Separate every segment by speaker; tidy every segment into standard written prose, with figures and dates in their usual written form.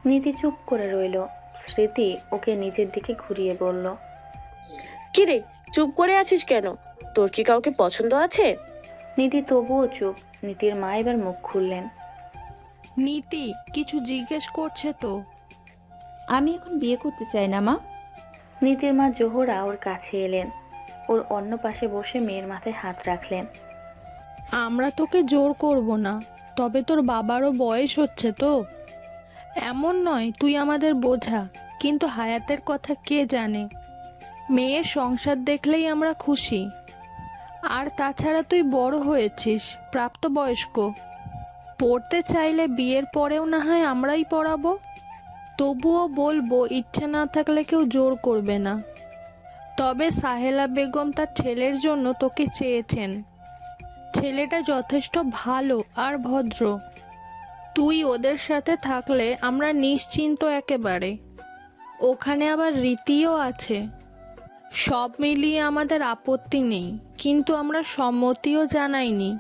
Speaker 1: নীতি চুপ করে রইল। স্মৃতি ওকে নিজের দিকে ঘুরিয়ে বলল,
Speaker 2: কি রে, চুপ করে আছিস কেন? তোর কি কাউকে পছন্দ আছে?
Speaker 1: নীতি তবুও চুপ। নীতির মা এবার মুখ খুললেন।
Speaker 3: নীতি কিছু জিজ্ঞেস করছে তো।
Speaker 4: আমি এখন বিয়ে করতে চাই না মা।
Speaker 1: নীতির মা জোহরা ওর কাছে এলেন। ওর অন্য পাশে বসে মেয়ের মাথায় হাত রাখলেন।
Speaker 3: আমরা তোকে জোর করব না, তবে তোর বাবারও বয়স হচ্ছে তো। এমন নয় তুই আমাদের বোঝা, কিন্তু হায়াতের কথা কে জানে। মেয়ের সংসার দেখলেই আমরা খুশি। আর তাছাড়া তুই বড় হয়েছিস, প্রাপ্তবয়স্ক। পড়তে চাইলে বিয়ের পরেও না হয় আমরাই পড়াবো। তবুও বলবো, ইচ্ছে না থাকলে কেউ জোর করবে না। তবে সাহেলা বেগম তার ছেলের জন্য তোকে চেয়েছেন। ছেলেটা যথেষ্ট ভালো আর ভদ্র। তুই ওদের সাথে থাকলে আমরা নিশ্চিন্ত একেবারে। ওখানে আবার রীতিও আছে। সব মিলিয়ে আমাদের আপত্তি নেই, কিন্তু আমরা সম্মতিও জানাইনি।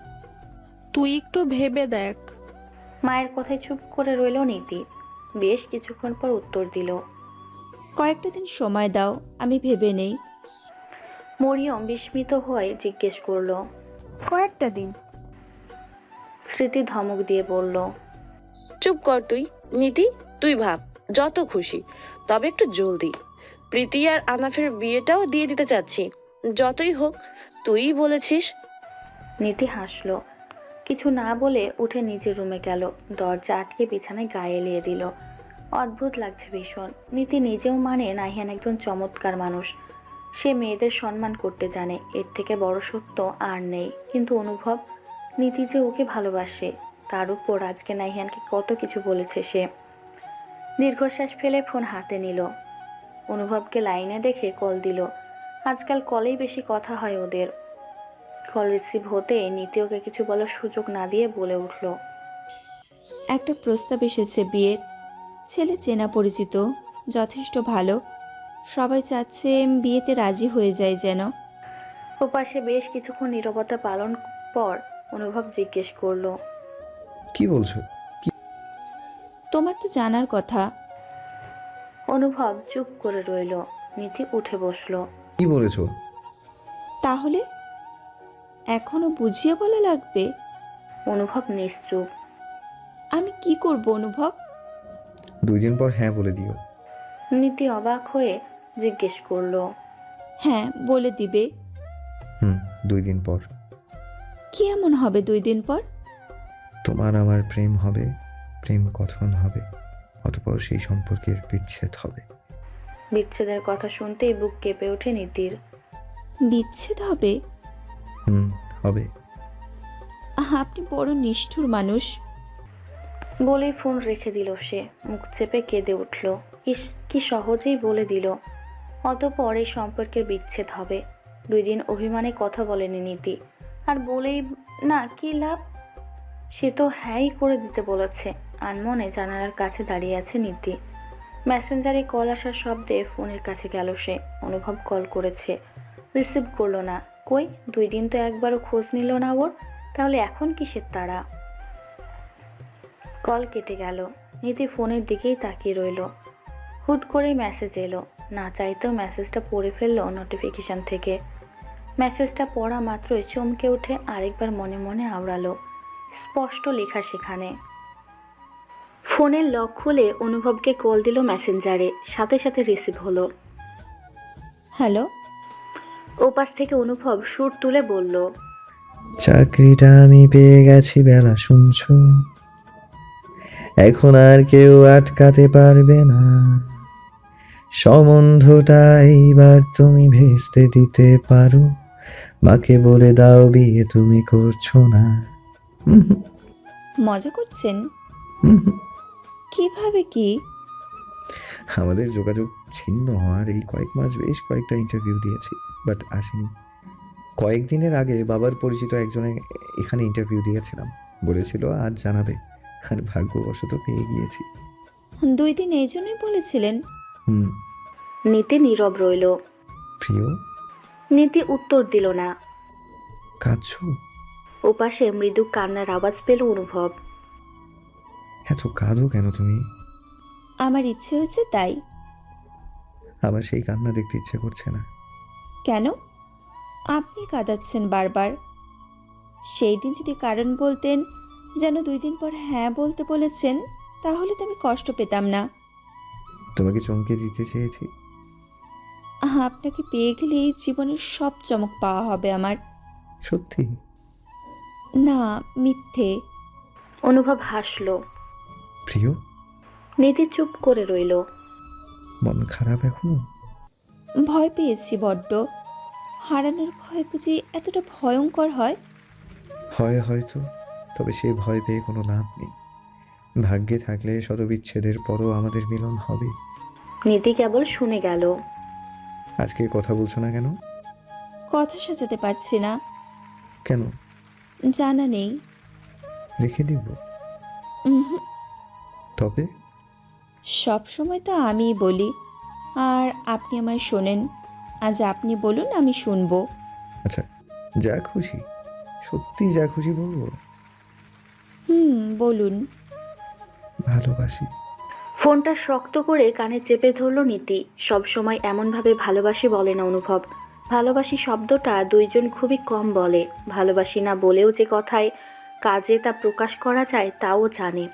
Speaker 3: তুই একটু ভেবে দেখ।
Speaker 1: মায়ের কথায় চুপ করে রইল নীতি। বেশ কিছুক্ষণ পর উত্তর দিল।
Speaker 4: কয়েকটা দিন সময় দাও, আমি ভেবে নেই।
Speaker 1: মরিয়ম বিস্মিত হয়ে জিজ্ঞেস করল,
Speaker 5: কয়েকটা দিন?
Speaker 1: স্মৃতি ধমক দিয়ে বলল,
Speaker 2: চুপ কর তুই। নীতি, তুই ভাব, যত খুশি, তবে একটু জলদি। প্রীতি আর আনাফের বিয়েটাও দিয়ে দিতে চাচ্ছি। যতই হোক, তুইই বলেছিস।
Speaker 1: নীতি হাসল। কিছু না বলে উঠে নিজের রুমে গেল। দরজা আটকে বিছানায় গায়ে এলিয়ে দিল। অদ্ভুত লাগছে ভীষণ। নীতি নিজেও মানে নাহিয়ান একজন চমৎকার মানুষ। সে মেয়েদের সম্মান করতে জানে, এর থেকে বড় সত্য আর নেই। কিন্তু অনুভব, নীতি যে ওকে ভালোবাসে, তার উপর আজকে নাহিয়ানকে কত কিছু বলেছে সে। দীর্ঘশ্বাস ফেলে ফোন হাতে নিল। অনুভবকে লাইনে দেখে কল দিল। আজকাল কলেই বেশি কথা হয় ওদের। কল রিসিভ হতে নীতি ওকে কিছু বলার সুযোগ না দিয়ে বলে উঠল,
Speaker 4: একটা প্রস্তাব এসেছে বিয়ের। ছেলে চেনা পরিচিত, যথেষ্ট ভালো। সবাই চাচ্ছে বিয়েতে রাজি হয়ে যায় যেন।
Speaker 1: ওপাশে বেশ কিছুক্ষণ নীরবতা পালন পর অনুভব জিজ্ঞেস করলো,
Speaker 6: কি বলছো?
Speaker 4: তোমার তো জানার কথা।
Speaker 1: অনুভব চুপ করে রইল। নীতি উঠে বসলো।
Speaker 6: কি বলেছো?
Speaker 4: তাহলে এখনো বুঝিয়ে বলা লাগবে?
Speaker 1: অনুভব নিশ্চুপ।
Speaker 4: আমি কি করব অনুভব?
Speaker 6: 2 দিন পর হ্যাঁ বলে দিও।
Speaker 1: নীতি অবাক হয়ে জিজ্ঞেস করলো,
Speaker 4: হ্যাঁ বলে দিবে?
Speaker 6: 2 দিন পর।
Speaker 4: কি এমন হবে 2 দিন পর?
Speaker 6: তোমার আমার প্রেম হবে, প্রেম কথন হবে, অতঃপর সেই সম্পর্কের বিচ্ছেদ হবে।
Speaker 1: বিচ্ছেদের কথা শুনতেই বুক কেঁপে ওঠে নীতির।
Speaker 4: বিচ্ছেদ হবে?
Speaker 6: হবে।
Speaker 4: আপনি বড় নিষ্ঠুর মানুষ।
Speaker 1: বলেই ফোন রেখে দিল সে। মুখ চেপে কেঁদে উঠল। ইস, কি সহজেই বলে দিল। অতঃপর এই সম্পর্কের বিচ্ছেদ হবে। 2 দিন অভিমানে কথা বলেনি নীতি। আর বলেই না কি লাভ? সে তো হ্যাঁই করে দিতে বলেছে। আনমনে জানালার কাছে দাঁড়িয়ে আছে নীতি। মেসেঞ্জারে কল আসার শব্দে ফোনের কাছে গেল সে। অনুভব কল করেছে, রিসিভ করলো না। কই, 2 দিন তো একবারও খোঁজ নিল না ওর। তাহলে এখন কিসের তাড়া? কল কেটে গেল। নীতি ফোনের দিকেই তাকিয়ে রইল। হুট করেই মেসেজ এলো। না চাইতেও মেসেজটা পড়ে ফেললো নোটিফিকেশন থেকে। মেসেজটা পড়া মাত্রই চমকে উঠে আরেকবার মনে মনে আওড়ালো। স্পষ্ট লেখা সেখানে। ফোনের লক খুলে অনুভবকে কল দিল মেসেঞ্জারে। সাথে সাথে রিসিভ হলো।
Speaker 4: হ্যালো।
Speaker 1: ওপাশ থেকে অনুভব সুর তুলে বলল,
Speaker 6: চাকরিটা আমি পেয়ে গেছি বেলা, শুনছো? এখন আর কেউ আটকাতে পারবে না। সম্বন্ধটা এইবার তুমি ভেস্তে দিতে পারো। মাকে বলে দাও বিয়ে তুমি করছো না। হুম হুম,
Speaker 4: মজা করছেন?
Speaker 6: হুম হুম।
Speaker 4: কিভাবে কি?
Speaker 6: আমাদের যোগাযোগ ছিন্ন হওয়ার এই কয়েক মাস বেশ কয়েকটা ইন্টারভিউ দিয়েছি, বাট আসেনি। কয়েকদিনের আগে বাবার পরিচিত একজনের এখানে ইন্টারভিউ দিয়েছিলাম, বলেছিল আজ জানাবে, আর ভাগ্যবশত পেয়ে গিয়েছি।
Speaker 4: 2 দিন এই জন্যই বলেছিলেন?
Speaker 6: হুম।
Speaker 1: নীতি নীরব রইল।
Speaker 6: প্রিয়,
Speaker 1: নীতি উত্তর দিল না।
Speaker 6: কাঁদছো?
Speaker 1: ওপাশে মৃদু কান্নার আওয়াজ পেল অনুভব।
Speaker 6: এত কাঁদো কেন তুমি?
Speaker 4: আমার ইচ্ছে হয়েছে তাই।
Speaker 6: আমার সেই কান্না দেখতে ইচ্ছে করছে না।
Speaker 4: কেন? আপনি কাঁদাচ্ছেন বারবার। সেই দিন যদি কারণ বলতেন, যেন 2 দিন পর হ্যাঁ বলতে বলেছেন, তাহলে তো আমি কষ্ট পেতাম না।
Speaker 6: তোমাকে চমকে দিতে চেয়েছি।
Speaker 4: আপনাকে পেয়ে গেলেই জীবনের সব চমক পাওয়া হবে আমার।
Speaker 6: সত্যি?
Speaker 4: না, মিথ্যে।
Speaker 1: অনুভব হাসল।
Speaker 6: প্রিয়,
Speaker 1: নীতি চুপ করে রইল।
Speaker 6: মন খারাপ এখনো?
Speaker 4: ভয় পেয়েছি বড্ড। হারানোর ভয় বুঝি এতটা ভয়ঙ্কর হয়?
Speaker 6: হয় হয়তো, তবে সে ভয় পেয়ে কোনো লাভ নেই। ভাগ্যে থাকলে শতবিচ্ছেদের পরও আমাদের মিলন হবে।
Speaker 1: নীতি কেবল শুনে গেল।
Speaker 6: আজকে কথা বলছো না কেন?
Speaker 4: কথা সাজাতে পারছি না।
Speaker 6: কেন?
Speaker 4: জানা নেই।
Speaker 6: রেখে দিব?
Speaker 4: উহুম,
Speaker 6: তবে
Speaker 4: সব সময় তো আমিই বলি, আর আপনি আমায় শোনেন। আজ আপনি বলুন, আমি শুনবো।
Speaker 6: আচ্ছা, যা খুশি, সত্যি যা খুশি বলবো।
Speaker 4: বলুন।
Speaker 6: ভালোবাসি।
Speaker 1: ফোনটা শক্ত করে কানে চেপে ধরল নীতি। সব সময় এমনভাবে ভালোবাসি বলে না অনুভব। ভালোবাসি শব্দটা দুইজন খুবই কম বলে। ভালোবাসি না বলেও যে কথায় কাজে তা প্রকাশ করা যায় তাও জানে।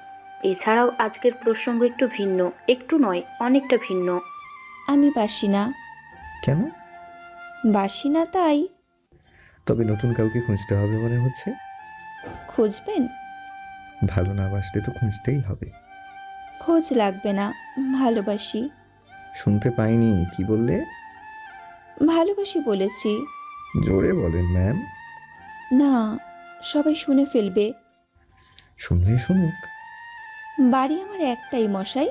Speaker 1: এছাড়াও আজকের প্রসঙ্গ একটু ভিন্ন, একটু নয় অনেকটা ভিন্ন।
Speaker 4: আমি বাসি না।
Speaker 6: কেন?
Speaker 4: বাসি না তাই।
Speaker 6: তবে নতুন কাউকে খুঁজতে হবে মনে হচ্ছে।
Speaker 4: খুঁজবেন?
Speaker 6: ভালো না বাসলে তো খুঁজতেই হবে।
Speaker 4: খোঁজ লাগবে না, ভালোবাসি।
Speaker 6: শুনতে পাইনি, কি বললে?
Speaker 4: ভালোবাসি বলেছি।
Speaker 6: জোরে বলেন ম্যাম।
Speaker 4: না, সবাই শুনে ফেলবে।
Speaker 6: শুনলেই শুনুক।
Speaker 4: বাড়ি আমার একটাই মশাই।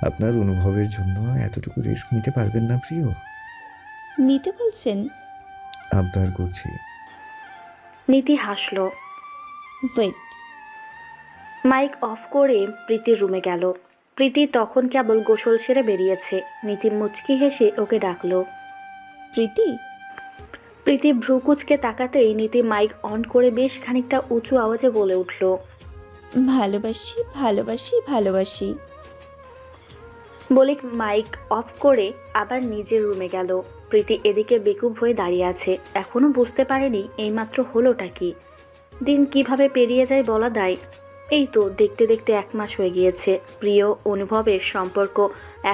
Speaker 6: আপনার অনুভবের জন্য এতটুকু রিস্ক নিতে পারবেন না প্রিয়?
Speaker 4: নিতে বলছেন?
Speaker 6: আবদার করছি।
Speaker 1: নীতি হাসল।
Speaker 4: ওয়েট।
Speaker 1: মাইক অফ করে প্রীতির রুমে গেল। প্রীতি তখন কেবল গোসল সেরে বেরিয়েছে। নীতি মুচকি হেসে ওকে ডাকলো।
Speaker 4: প্রীতি।
Speaker 1: প্রীতি ভ্রুকুচকে তাকাতেই নীতি মাইক অন করে বেশ খানিকটা উঁচু আওয়াজে বলে উঠল,
Speaker 4: ভালোবাসি, ভালোবাসি, ভালোবাসি।
Speaker 1: বলে মাইক অফ করে আবার নিজের রুমে গেল। প্রীতি এদিকে বেকুব হয়ে দাঁড়িয়ে আছে। এখনো বুঝতে পারেনি এইমাত্র হলোটা কি। দিন কিভাবে পেরিয়ে যায় বলা দায়। এই তো দেখতে দেখতে 1 মাস হয়ে গিয়েছে। প্রিয় অনুভবের সম্পর্ক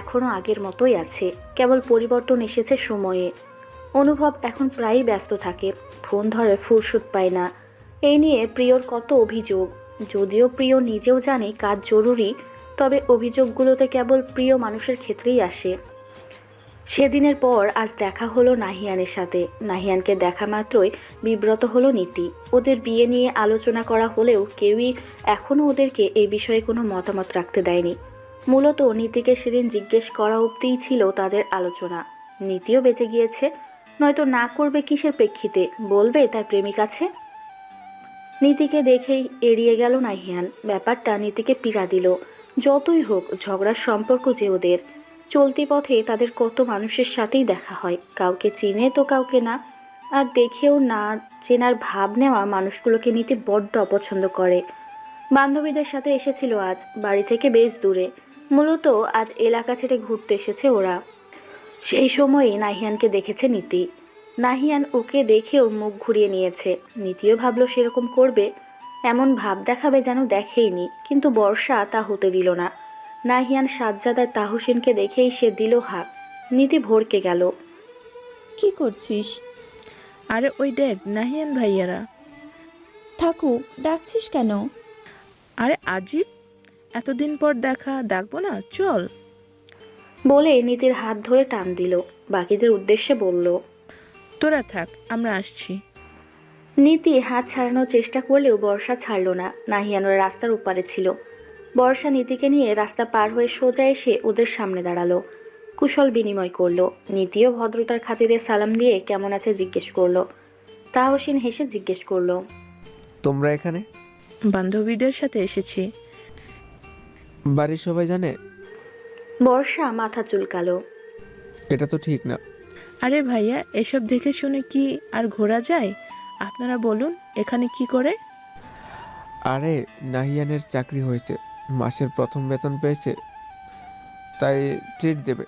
Speaker 1: এখনো আগের মতোই আছে, কেবল পরিবর্তন এসেছে সময়ে। অনুভব এখন প্রায়ই ব্যস্ত থাকে, ফোন ধরে ফুরসত পায় না। এই নিয়ে প্রিয়র কত অভিযোগ। যদিও প্রিয় নিজেও জানে কাজ জরুরি, তবে অভিযোগগুলোতে কেবল প্রিয় মানুষের ক্ষেত্রেই আসে। সেদিনের পর আজ দেখা হলো নাহিয়ানের সাথে। নাহিয়ানকে দেখা মাত্রই বিব্রত হলো নীতি। ওদের বিয়ে নিয়ে আলোচনা করা হলেও কেউই এখনও ওদেরকে এই বিষয়ে কোনো মতামত রাখতে দেয়নি। মূলত নীতিকে সেদিন জিজ্ঞেস করা অবধিই ছিল তাদের আলোচনা। নীতিও বেঁচে গিয়েছে, নয়তো না করবে কিসের প্রেক্ষিতে? বলবে তার প্রেমিক আছে। নীতিকে দেখেই এড়িয়ে গেল নাহিয়ান। ব্যাপারটা নীতিকে পীড়া দিল। যতই হোক ঝগড়ার সম্পর্ক যে ওদের, চলতি পথে তাদের কত মানুষের সাথেই দেখা হয়, কাউকে চিনে তো কাউকে না। আর দেখেও না চেনার ভাব নেওয়া মানুষগুলোকে নীতি বড্ড অপছন্দ করে। বান্ধবীদের সাথে এসেছিল আজ, বাড়ি থেকে বেশ দূরে। মূলত আজ এলাকা ছেড়ে ঘুরতে এসেছে ওরা। সেই সময়ে নাহিয়ানকে দেখেছে নীতি। নাহিয়ান ওকে দেখেও মুখ ঘুরিয়ে নিয়েছে। নীতিও ভাবলো সেরকম করবে, এমন ভাব দেখাবে যেন দেখেইনি। কিন্তু বর্ষা তা হতে দিল না। নাহিয়ান সাজ্জাদার তাহসিনকে দেখেই সে দিল হাঁক। নীতি ভড়কে গেল।
Speaker 5: কি করছিস? আরে ওই দেখ নাহিয়ান ভাইয়ারা।
Speaker 4: থাকুক, ডাকছিস কেন?
Speaker 5: আরে আজিব, এতদিন পর দেখা, ডাকবো না? চল।
Speaker 1: বলে নীতির হাত ধরে টান দিল। বাকিদের উদ্দেশ্যে বলল,
Speaker 5: তোরা থাক, আমরা আসছি।
Speaker 1: নীতি হাত ছাড়ানোর চেষ্টা করলেও বর্ষা ছাড়ল না। নাহিয়ানোর রাস্তার উপারে ছিল। বর্ষা নীতিকে নিয়ে রাস্তা পার হয়ে সোজা এসে ওদের সামনে দাঁড়ালো। কুশল বিনিময় করলো। নীতিও ভদ্রতার খাতিরে সালাম দিয়ে কেমন আছে জিজ্ঞেস করলো। তাহসিন হেসে জিজ্ঞেস করলো,
Speaker 7: তোমরা এখানে?
Speaker 5: বান্ধবীদের সাথে এসেছি।
Speaker 7: বাড়ির সবাই জানে?
Speaker 1: বর্ষা মাথা চুলকালো।
Speaker 7: এটা তো ঠিক না।
Speaker 5: আরে ভাইয়া, এসব দেখে শুনে কি আর ঘোরা যায়? আপনারা বলুন, এখানে কি করে?
Speaker 7: আরে নাহিয়ানের চাকরি হয়েছে, মাসের প্রথম বেতন পেয়েছে, তাই ট্রিট দেবে।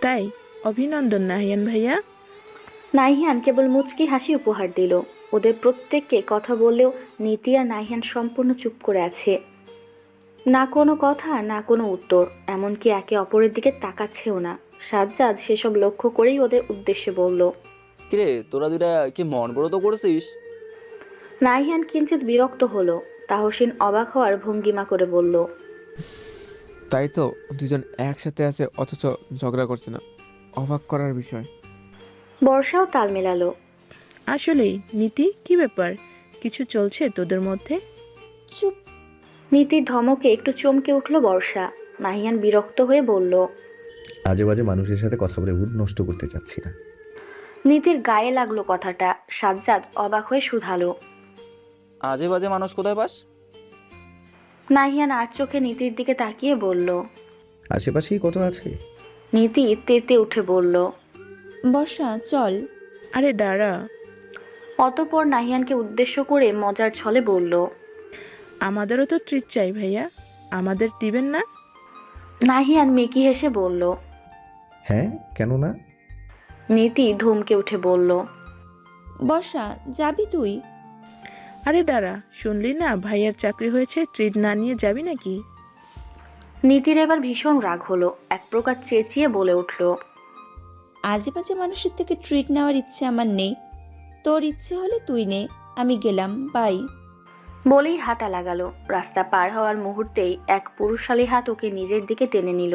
Speaker 5: তাই? অভিনন্দন নাহিয়ান ভাইয়া।
Speaker 1: নাহিয়ান কেবল মুচকি হাসি উপহার দিল। ওদের প্রত্যেককে কথা বললেও নীতি আর নাহিয়ান সম্পূর্ণ চুপ করে আছে। না কোনো কথা, না কোনো উত্তর, এমনকি একে অপরের দিকে তাকাচ্ছেও না। সাজ্জাদ সেসব লক্ষ্য করেই ওদের উদ্দেশ্যে বলল।
Speaker 8: কিরে, তোরা দুটা কি মন বড় তো করেছিস?
Speaker 1: নাহিয়ান কিঞ্চিত বিরক্ত হলো। তাহসিন অবাক হওয়ার ভঙ্গিমা করে বলল।
Speaker 7: তাই তো, দুজন একসাথে আছে অথচ ঝগড়া করছে না, অবাক করার বিষয়।
Speaker 1: বর্ষাও তাল মেলালো।
Speaker 5: আসলেই নীতি, কি ব্যাপার? কিছু চলছে তোদের মধ্যে?
Speaker 4: চুপ।
Speaker 1: নীতির ধমকে একটু চমকে উঠল বর্ষা। নাহিয়ান বিরক্ত হয়ে বলল।
Speaker 6: আজে বাজে মানুষের সাথে কথা বলে মুড নষ্ট করতে চাচ্ছি না।
Speaker 1: নীতির গায়ে লাগলো কথাটা। সাজ্জাদ অবাক হয়ে শুধালো।
Speaker 8: আজে বাজে মানুষ কোথায় পাস?
Speaker 1: নাহিয়ান আর চোখে নীতির দিকে তাকিয়ে বলল।
Speaker 6: আশেপাশেই কত আছে।
Speaker 1: নীতি তেতে উঠে বলল।
Speaker 4: বর্ষা চল।
Speaker 5: আরে দাঁড়া।
Speaker 1: অতঃপর নাহিয়ানকে উদ্দেশ্য করে মজার ছলে বলল।
Speaker 5: আমাদেরও তো ট্রিট চাই ভাইয়া, আমাদের দিবেন না?
Speaker 1: নাহিয়ান মেকি হেসে বলল।
Speaker 6: হ্যাঁ, কেন না?
Speaker 1: নীতি ধমকে উঠে বলল।
Speaker 4: বর্ষা যাবি তুই?
Speaker 5: আরে দাঁড়া, শুনলি না ভাইয়ার চাকরি হয়েছে, ট্রিট না নিয়ে যাবি নাকি?
Speaker 1: নীতির এবার ভীষণ রাগ হলো। এক প্রকার চেঁচিয়ে বলে উঠল।
Speaker 4: আজে বাজে মানুষের থেকে ট্রিট নেওয়ার ইচ্ছে আমার নেই। তোর ইচ্ছে হলে তুই নে, আমি গেলাম, বাই।
Speaker 1: বলেই হাঁটা লাগালো। রাস্তা পার হওয়ার মুহূর্তেই এক পুরুষালী হাত ওকে নিজের দিকে টেনে নিল।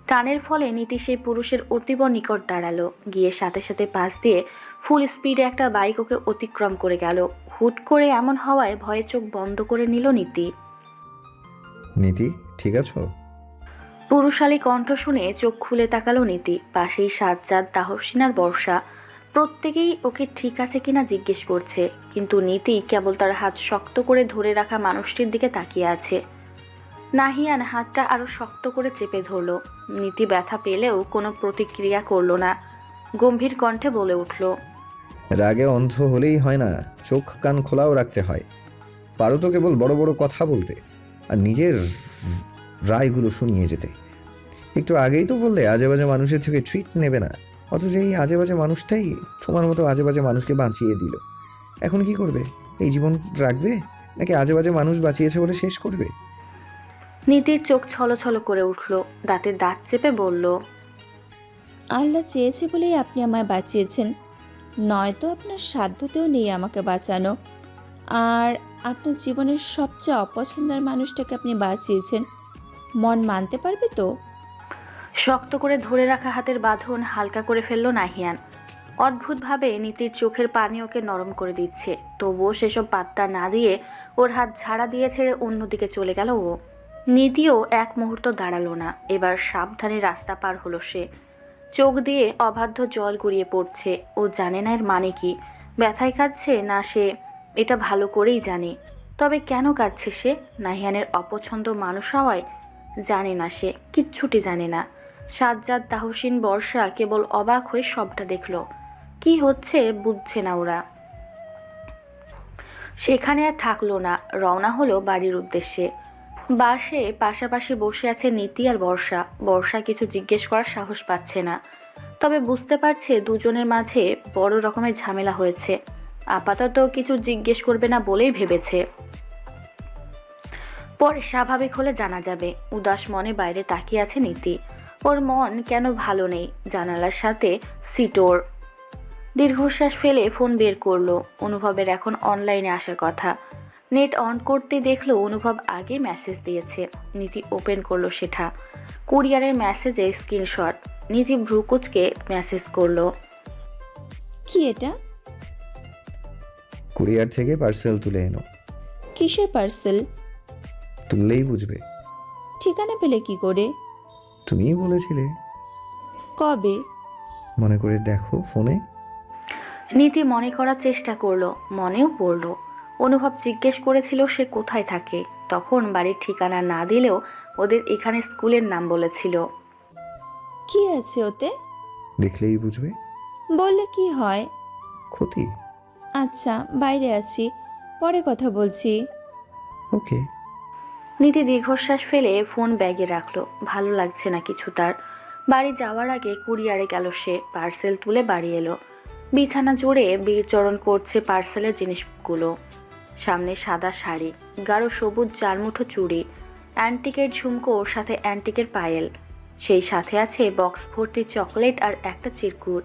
Speaker 1: টানের ফলে নীতি সেই পুরুষের অতীব নিকট দাঁড়ালো। গিয়ে সাথে সাথে পাশ দিয়ে ফুল স্পিডে একটা বাইক ওকে অতিক্রম করে গেল। হুট করে এমন হওয়ায় ভয়ে চোখ বন্ধ করে নিল নীতি।
Speaker 6: নীতি, ঠিক আছো?
Speaker 1: পুরুষালী কণ্ঠ শুনে চোখ খুলে তাকালো নীতি। পাশেই সাজ্জাদ, তাহসিন আর বর্ষা। প্রত্যেকেই ওকে ঠিক আছে কিনা জিজ্ঞেস করছে, কিন্তু নীতি কেবল তার হাত শক্ত করে ধরে রাখা মানুষটির দিকে তাকিয়ে আছে। নাহিয়ান হাতটা আরো শক্ত করে চেপে ধরল। নীতি ব্যথা পেলেও কোনো প্রতিক্রিয়া করল না। গম্ভীর কণ্ঠে বলে উঠল।
Speaker 6: রাগে অন্ধ হলেই হয় না, চোখ কান খোলাও রাখতে হয়। পারো তো কেবল বড় বড় কথা বলতে আর নিজের রায়গুলো শুনিয়ে যেতে। একটু আগেই তো বললে আজে বাজে মানুষের থেকে ট্রিট নেবে না, অথচ এই আজে বাজে মানুষটাই তোমার মতো আজে বাজে মানুষকে বাঁচিয়ে দিল। এখন কি করবে? এই জীবন রাখবে নাকি আজে বাজে মানুষ বাঁচিয়েছে বলে শেষ করবে?
Speaker 1: নীতির চোখ ছলছল করে উঠল। দাঁতে দাঁত চেপে বলল।
Speaker 4: আল্লাহ চেয়েছে বলেই আপনি আমায় বাঁচিয়েছেন, নয়তো আপনার সাধ্যতেও নেই আমাকে বাঁচানো। আর আপনার জীবনের সবচেয়ে অপছন্দের মানুষটাকে আপনি বাঁচিয়েছেন, মন মানতে পারবে তো?
Speaker 1: শক্ত করে ধরে রাখা হাতের বাঁধন হালকা করে ফেলল নাহিয়ান। অদ্ভুতভাবে নীতির চোখের পানি ওকে নরম করে দিচ্ছে। তবুও সেসব পাত্তা না দিয়ে ওর হাত ঝাড়া দিয়ে ছেড়ে অন্যদিকে চলে গেল ও। নীতিও এক মুহূর্ত দাঁড়ালো না। এবার সাবধানে রাস্তা পার হলো সে। চোখ দিয়ে অবাধ্য জল গড়িয়ে পড়ছে। ও জানে না এর মানে কি। ব্যথায় কাঁদছে না, সে এটা ভালো করেই জানে। তবে কেন কাঁদছে সে? নাহিয়ানের অপছন্দ মানুষ হওয়ায়? জানে না সে, কিচ্ছুটি জানে না। সাজ্জাদ, তাহসিন, বর্ষা কেবল অবাক হয়ে সবটা দেখল। কি হচ্ছে বুঝছে না ওরা। সেখানে আর থাকলো না, রওনা হলো বাড়ির উদ্দেশ্যে। বাসে পাশাপাশি বসে আছে নীতি আর বর্ষা। বর্ষা কিছু জিজ্ঞেস করার সাহস পাচ্ছে না, তবে বুঝতে পারছে দুজনের মাঝে বড় রকমের ঝামেলা হয়েছে। আপাতত কিছু জিজ্ঞেস করবে না বলেই ভেবেছে, পরে স্বাভাবিক হলে জানা যাবে। উদাস মনে বাইরে তাকিয়ে আছে নীতি। ওর মন কেন ভালো নেই। জানালার সাথে সিটোর। দীর্ঘশ্বাস ফেলে ফোন বের করলো। অনুভবের এখন অনলাইনে আসার কথা। নেট অন করতে দেখলো অনুভব আগে মেসেজ দিয়েছে। নীতি ওপেন করলো সেটা। কুরিয়ারের মেসেজে স্ক্রিনশট। নীতি ভ্রুকুচকে মেসেজ করলো।
Speaker 4: কি এটা?
Speaker 6: কুরিয়ার থেকে পার্সেল তুলে এনো।
Speaker 4: কিসের পার্সেল?
Speaker 6: তুললেই বুঝবে।
Speaker 4: ঠিকানা পেলে কি করে?
Speaker 6: তুমিই বলেছিলে।
Speaker 4: কবে?
Speaker 6: মনে করে দেখো ফোনে।
Speaker 1: নীতি মনে করার চেষ্টা করলো, মনেও পড়ল। অনুভব জিজ্ঞেস করেছিল সে কোথায় থাকে। তখন বাড়ির ঠিকানা না দিলেও ওদের এখানে স্কুলের নাম বলেছিল।
Speaker 4: কি আছে ওতে?
Speaker 6: দেখলেই বুঝবে।
Speaker 4: বললে কি হয়?
Speaker 6: ক্ষতি।
Speaker 4: আচ্ছা, বাইরে আছি, পরে কথা বলছি।
Speaker 6: ওকে।
Speaker 1: নীতি দীর্ঘশ্বাস ফেলে ফোন ব্যাগে রাখলো। ভালো লাগছে না কিছু তার। বাড়ি যাওয়ার আগে কুরিয়ারে গেল সে। পার্সেল তুলে বাড়ি এলো। বিছানা জুড়ে বিচরণ করছে পার্সেলের জিনিসগুলো। সামনে সাদা শাড়ি, গাঢ় সবুজ চারমুঠো চুড়ি, অ্যান্টিকের ঝুমকো, ওর সাথে অ্যান্টিকের পায়েল। সেই সাথে আছে বক্স ভর্তি চকলেট আর একটা চিরকুট।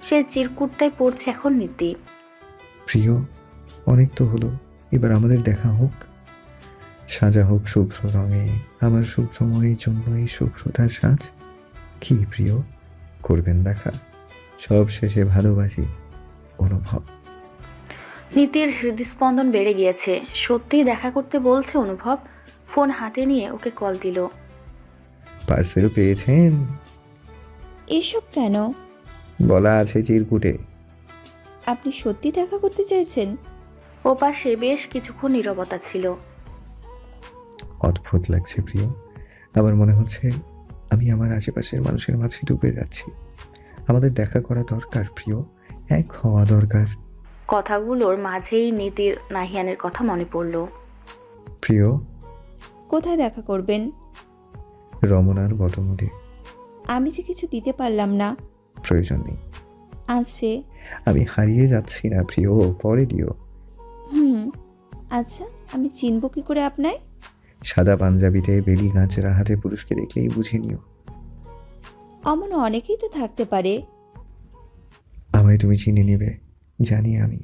Speaker 1: সেই চিরকুটটাই পড়ছে এখন নীতি।
Speaker 6: প্রিয়, অনেক তো হলো, এবার আমাদের দেখা হোক, সাজা হোক শুভ্র রঙে, আমার শুভ্রময়ের জন্য এই শুভ্রতার সাজ। কি প্রিয়, করবেন দেখা? সব শেষে ভালোবাসি, অনুভব।
Speaker 1: নীতির হৃদস্পন্দন বেড়ে গিয়েছে। সত্যিই দেখা করতে বলছে অনুভব। ফোন হাতে নিয়ে ওকে কল দিল।
Speaker 6: পার্সেল পেয়েছেন?
Speaker 4: এসব কেন?
Speaker 6: বলা আছে চিরকুটে।
Speaker 4: আপনি সত্যি দেখা করতে চাইছেন?
Speaker 1: ওপাশে বেশ কিছুক্ষণ নীরবতা ছিল।
Speaker 6: অদ্ভুত লাগছে প্রিয়, আমার মনে হচ্ছে আমি আমার আশেপাশের মানুষের মাঝে ডুবে যাচ্ছি। আমাদের দেখা করা দরকার প্রিয়, এক হওয়া দরকার।
Speaker 1: কথাগুলোর মাঝেই নীতির নাহিয়ানের কথা মনে পড়ল।
Speaker 6: প্রিয়,
Speaker 4: কোথায় দেখা করবেন?
Speaker 6: রমনার বটমূলে।
Speaker 4: আমি যে কিছু দিতে পারলাম না।
Speaker 6: প্রয়োজন নেই,
Speaker 4: আছে।
Speaker 6: আমি হারিয়ে যাচ্ছি না প্রিয়, পরে দিও।
Speaker 4: আচ্ছা, আমি চিনব কি করে আপনায়?
Speaker 6: সাদা পাঞ্জাবিতে বেলি গাছেরা হাতে পুরুষকে দেখলেই বুঝে নিও।
Speaker 4: অমন অনেকেই তো থাকতে পারে।
Speaker 6: আমায় তুমি চিনে নেবে জানি আমি।